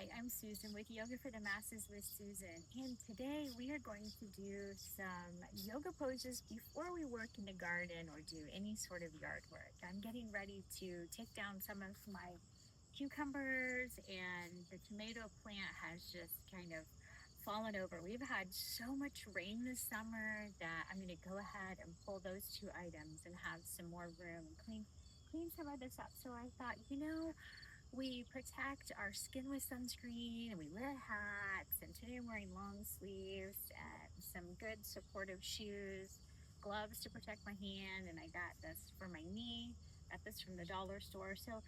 Hi, I'm Susan with Yoga for the Masses with Susan. And today we are going to do some yoga poses before we work in the garden or do any sort of yard work. I'm getting ready to take down some of my cucumbers, and the tomato plant has just kind of fallen over. We've had so much rain this summer that I'm going to go ahead and pull those two items and have some more room and clean some of this up. So I thought, we protect our skin with sunscreen and we wear hats. And today I'm wearing long sleeves and some good supportive shoes, gloves to protect my hand. And I got this for my knee, got this from the dollar store. So,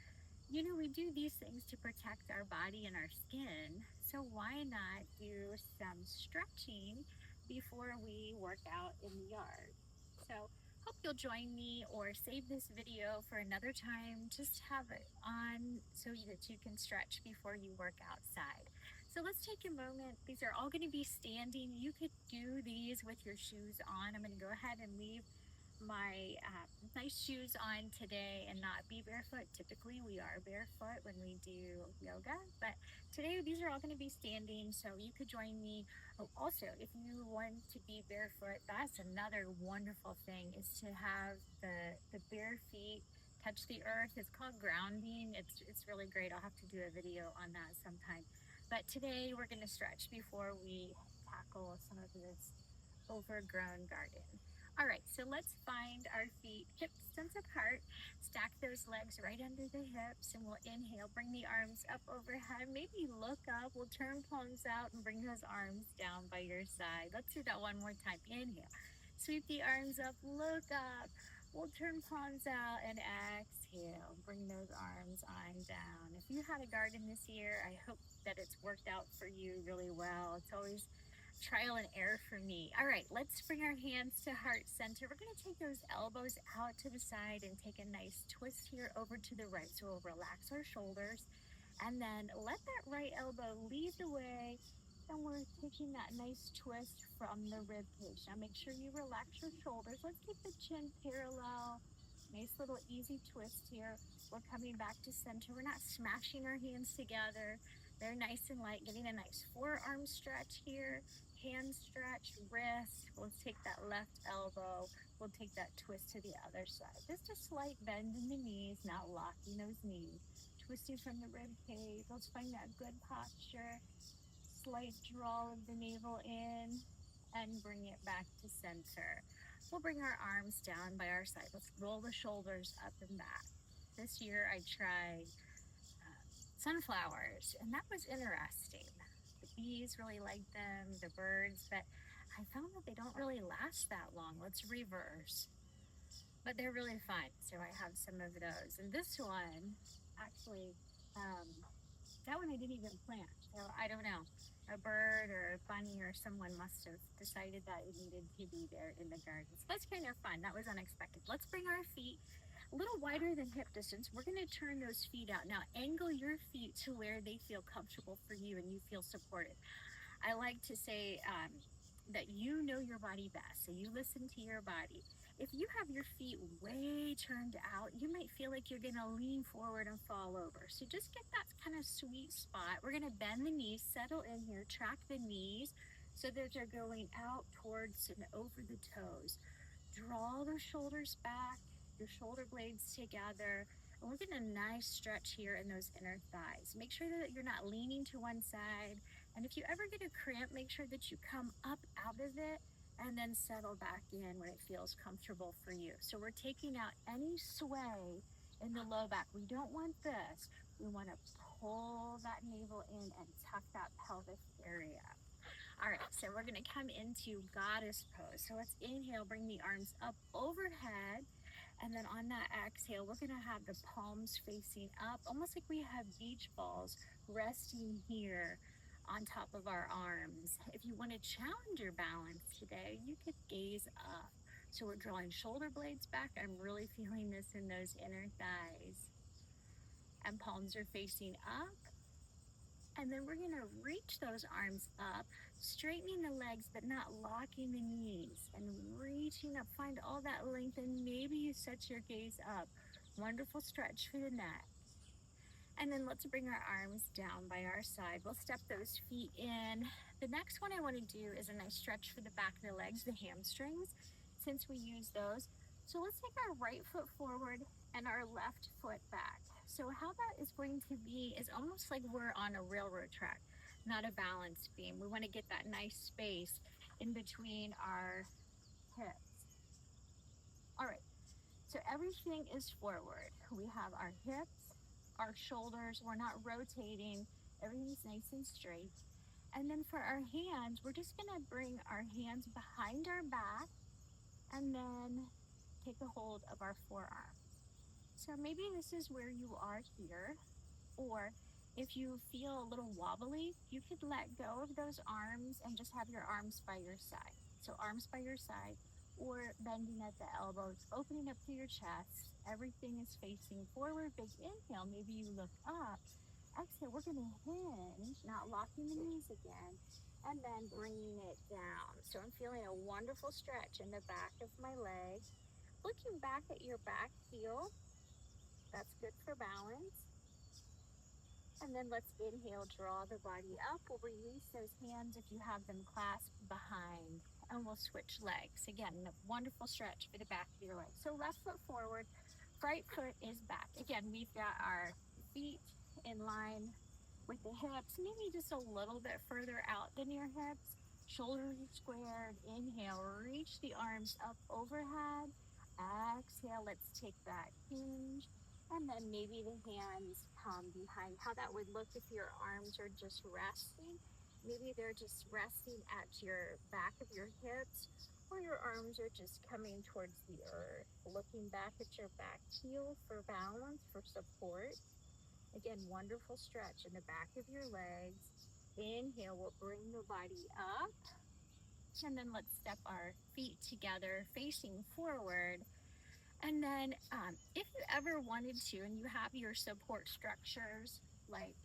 we do these things to protect our body and our skin. So why not do some stretching before we work out in the yard? So hope you'll join me or save this video for another time. Just have it on so that you can stretch before you work outside. So let's take a moment. These are all going to be standing. You could do these with your shoes on. I'm going to go ahead and leave my nice shoes on today and not be barefoot. Typically, we are barefoot when we do yoga, but today these are all going to be standing, so you could join me. Oh, also, if you want to be barefoot, that's another wonderful thing is to have the bare feet touch the earth. It's called grounding. It's really great. I'll have to do a video on that sometime. But today we're going to stretch before we tackle some of this overgrown garden. All right, so let's find our feet hip distance apart. Stack those legs right under the hips, and we'll inhale. Bring the arms up overhead. Maybe look up. We'll turn palms out and bring those arms down by your side. Let's do that one more time. Inhale. Sweep the arms up. Look up. We'll turn palms out and exhale. Bring those arms on down. If you had a garden this year, I hope that it's worked out for you really well. It's always trial and error for me. All right, let's bring our hands to heart center. We're going to take those elbows out to the side and take a nice twist here over to the right. So we'll relax our shoulders and then let that right elbow lead the way. And we're taking that nice twist from the rib cage. Now make sure you relax your shoulders. Let's keep the chin parallel. Nice little easy twist here. We're coming back to center. We're not smashing our hands together. They're nice and light, getting a nice forearm stretch here, hand stretch, wrist. We'll take that left elbow. We'll take that twist to the other side. Just a slight bend in the knees, not locking those knees. Twisting from the rib cage. Let's find that good posture. Slight draw of the navel in and bring it back to center. We'll bring our arms down by our side. Let's roll the shoulders up and back. This year I tried sunflowers, and that was interesting. The bees really like them, the birds, but I found that they don't really last that long. Let's reverse. But they're really fun, so I have some of those. And this one, actually, um, that one I didn't even plant. So I don't know. A bird or a bunny or someone must have decided that it needed to be there in the garden. So that's kind of fun. That was unexpected. Let's bring our feet a little wider than hip distance. We're going to turn those feet out. Now angle your feet to where they feel comfortable for you and you feel supported. I like to say that you know your body best. So you listen to your body. If you have your feet way turned out, you might feel like you're going to lean forward and fall over. So just get that kind of sweet spot. We're going to bend the knees, settle in here, track the knees so that they're going out towards and over the toes. Draw the shoulders back, your shoulder blades together. And we're getting a nice stretch here in those inner thighs. Make sure that you're not leaning to one side. And if you ever get a cramp, make sure that you come up out of it and then settle back in when it feels comfortable for you. So we're taking out any sway in the low back. We don't want this. We want to pull that navel in and tuck that pelvic area. All right, so we're going to come into goddess pose. So let's inhale, bring the arms up overhead. And then on that exhale, we're going to have the palms facing up, almost like we have beach balls resting here on top of our arms. If you want to challenge your balance today, you could gaze up. So we're drawing shoulder blades back. I'm really feeling this in those inner thighs. And palms are facing up. And then we're going to reach those arms up, straightening the legs, but not locking the knees, and reaching up. Find all that length, and maybe you set your gaze up. Wonderful stretch for the neck. And then let's bring our arms down by our side. We'll step those feet in. The next one I want to do is a nice stretch for the back of the legs, the hamstrings, since we use those. So let's take our right foot forward and our left foot back. So how that is going to be is almost like we're on a railroad track, not a balance beam. We want to get that nice space in between our hips. All right, so everything is forward. We have our hips, our shoulders, we're not rotating, everything's nice and straight. And then for our hands, we're just gonna bring our hands behind our back and then take a hold of our forearms. So maybe this is where you are here, or if you feel a little wobbly, you could let go of those arms and just have your arms by your side. So arms by your side, or bending at the elbows, opening up to your chest. Everything is facing forward. Big inhale. Maybe you look up. Exhale, we're going to hinge, not locking the knees again, and then bringing it down. So I'm feeling a wonderful stretch in the back of my leg. Looking back at your back heel, that's good for balance. And then let's inhale, draw the body up. We'll release those hands if you have them clasped behind. And we'll switch legs. Again, a wonderful stretch for the back of your leg. So left foot forward, right foot is back. Again, we've got our feet in line with the hips, maybe just a little bit further out than your hips. Shoulders are squared. Inhale, reach the arms up overhead. Exhale, let's take that hinge. And then maybe the hands come behind. How that would look if your arms are just resting. Maybe they're just resting at your back of your hips, or your arms are just coming towards the earth. Looking back at your back heel for balance, for support. Again, wonderful stretch in the back of your legs. Inhale, we'll bring the body up. And then let's step our feet together, facing forward. And then if you ever wanted to, and you have your support structures, like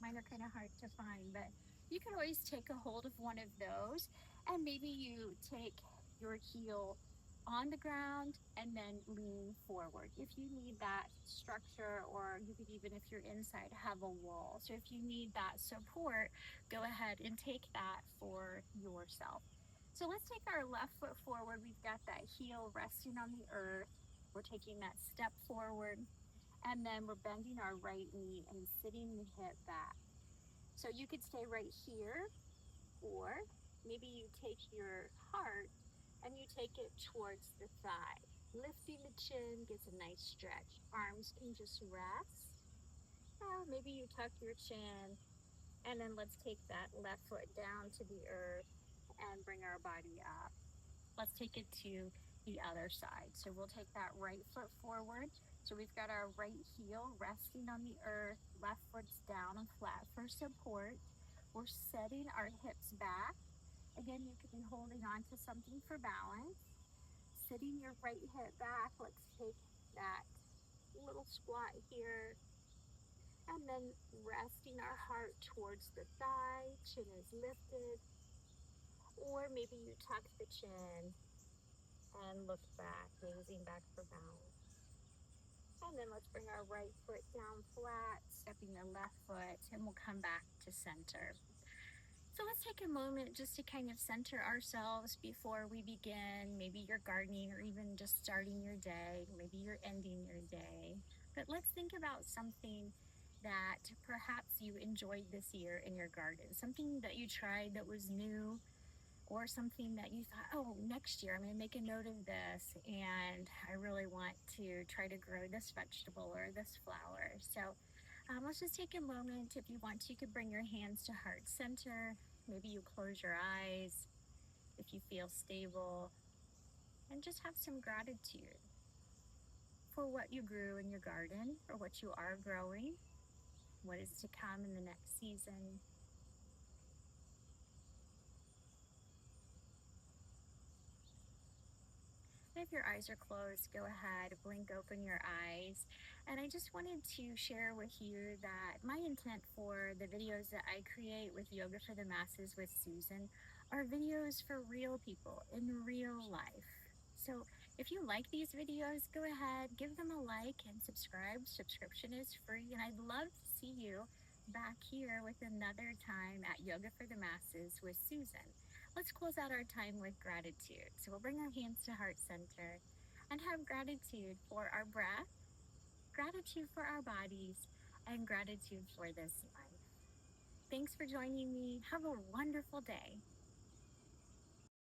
mine are kind of hard to find, but you can always take a hold of one of those, and maybe you take your heel on the ground and then lean forward. If you need that structure, or you could even, if you're inside, have a wall. So if you need that support, go ahead and take that for yourself. So let's take our left foot forward. We've got that heel resting on the earth. We're taking that step forward, and then we're bending our right knee and sitting the hip back. So you could stay right here, or maybe you take your heart and you take it towards the thigh. Lifting the chin gets a nice stretch. Arms can just rest. Or maybe you tuck your chin, and then let's take that left foot down to the earth and bring our body up. Let's take it to the other side. So we'll take that right foot forward. So we've got our right heel resting on the earth, left foot's down and flat for support. We're setting our hips back. Again, you could be holding on to something for balance. Sitting your right hip back, let's take that little squat here. And then resting our heart towards the thigh, chin is lifted. Or maybe you tuck the chin and look back, gazing back for balance. And then let's bring our right foot down flat, stepping the left foot, and we'll come back to center. So let's take a moment just to kind of center ourselves before we begin. Maybe you're gardening, or even just starting your day. Maybe you're ending your day. But let's think about something that perhaps you enjoyed this year in your garden, something that you tried that was new, or something that you thought, oh, next year I'm going to make a note of this, and I really want to try to grow this vegetable or this flower. So let's just take a moment. If you want to, you could bring your hands to heart center. Maybe you close your eyes if you feel stable, and just have some gratitude for what you grew in your garden, or what you are growing, what is to come in the next season. If your eyes are closed, go ahead, blink open your eyes. And I just wanted to share with you that my intent for the videos that I create with Yoga for the Masses with Susan are videos for real people in real life. So if you like these videos, go ahead, give them a like and subscribe. Subscription is free, and I'd love to see you back here with another time at Yoga for the Masses with Susan. Let's close out our time with gratitude. So we'll bring our hands to heart center and have gratitude for our breath, gratitude for our bodies, and gratitude for this life. Thanks for joining me. Have a wonderful day.